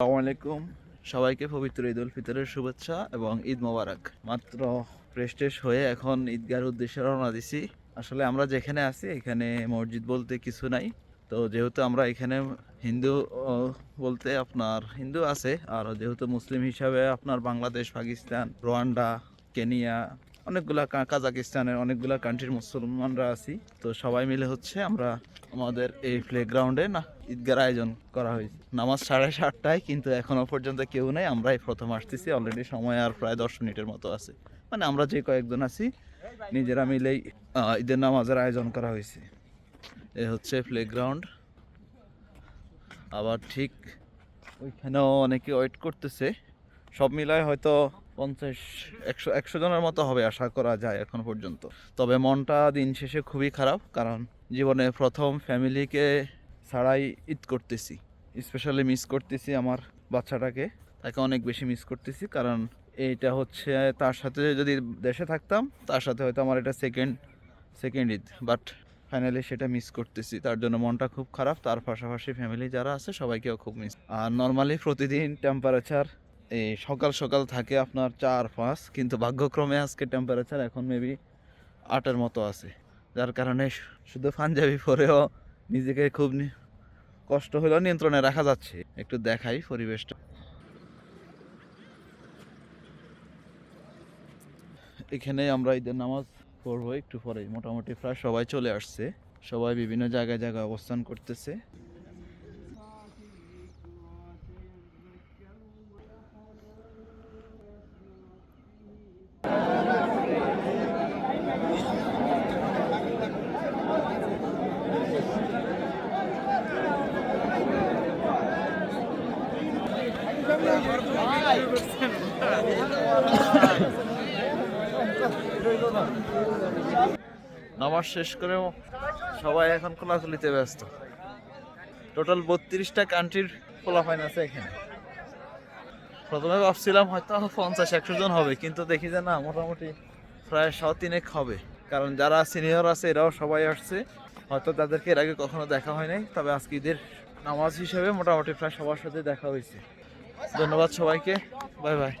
আসসালামু আলাইকুম, সবাইকে পবিত্র ঈদ উল ফিতরের শুভেচ্ছা এবং ঈদ মোবারক। মাত্র ফ্রেশ ট্রেশ হয়ে এখন ঈদগাহর উদ্দেশ্যে রওনা দিছি। আসলে আমরা যেখানে আছি এখানে মসজিদ বলতে কিছু নাই। তো যেহেতু আমরা এখানে হিন্দু বলতে আপনার হিন্দু আছে, আর যেহেতু মুসলিম হিসাবে আপনার বাংলাদেশ, পাকিস্তান, রোয়ান্ডা, কেনিয়া, অনেকগুলা কাজাকিস্তানের অনেকগুলা কান্ট্রির মুসলমানরা আছি। তো সবাই মিলে হচ্ছে আমরা আমাদের এই প্লেগ্রাউন্ডে না ঈদগার আয়োজন করা হয়েছে। নামাজ 7:30টায়, কিন্তু এখনো পর্যন্ত কেউ নেই। আমরাই প্রথম আসতেছি। অলরেডি সময় আর প্রায় 10 মিনিটের মতো আছে। মানে আমরা যে কয়েকজন আছি নিজেরা মিলেই ঈদের নামাজের আয়োজন করা হয়েছে। এ হচ্ছে প্লেগ্রাউন্ড। আবার ঠিক ওইখানেও অনেকে ওয়েট করতেছে। সব মিলায় হয়তো 50-100 জনের মতো হবে আশা করা যায় এখন পর্যন্ত। তবে মনটা দিন শেষে খুবই খারাপ, কারণ জীবনে প্রথম ফ্যামিলিকে ছাড়াই ঈদ করতেছি। স্পেশালি মিস করতেছি আমার বাচ্চাটাকে, তাকে অনেক বেশি মিস করতেছি। কারণ এইটা হচ্ছে তার সাথে যদি দেশে থাকতাম তার সাথে হয়তো আমার এটা সেকেন্ড ঈদ, বাট ফাইনালি সেটা মিস করতেছি। তার জন্য মনটা খুব খারাপ। তার পাশাপাশি ফ্যামিলি যারা আছে সবাইকেও খুব মিস। আর নর্মালি প্রতিদিন টেম্পারেচার এই সকাল সকাল থাকে আপনার 4-5, কিন্তু ভাগ্যক্রমে আজকে টেম্পারেচার এখন মেবি 8-এর মতো আছে। যার কারণে শুধু পাঞ্জাবি পরেও নিজেকে খুব কষ্ট হলেও নিয়ন্ত্রণে রাখা যাচ্ছে। একটু দেখাই পরিবেশটা। এখানে আমরা ঈদের নামাজ পড়বো একটু পরে। মোটামুটি প্রায় সবাই চলে আসছে। সবাই বিভিন্ন জায়গায় অবস্থান করতেছে। নামাজ শেষ করেও সবাই এখন খোলাখুলিতে ব্যস্ত। টোটাল 32টা কান্ট্রির পোলাপাইন আছে এখানে। প্রথমে ভাবছিলাম হয়তো 50-100 জন হবে, কিন্তু দেখি যে না, মোটামুটি প্রায় 100-3 হবে। কারণ যারা সিনিয়র আছে এরাও সবাই আসছে। হয়তো তাদেরকে এর আগে কখনো দেখা হয় নাই, তবে আজকে ঈদের নামাজ হিসেবে মোটামুটি প্রায় সবার সাথে দেখা হয়েছে। ধন্যবাদ সবাইকে। Bye bye.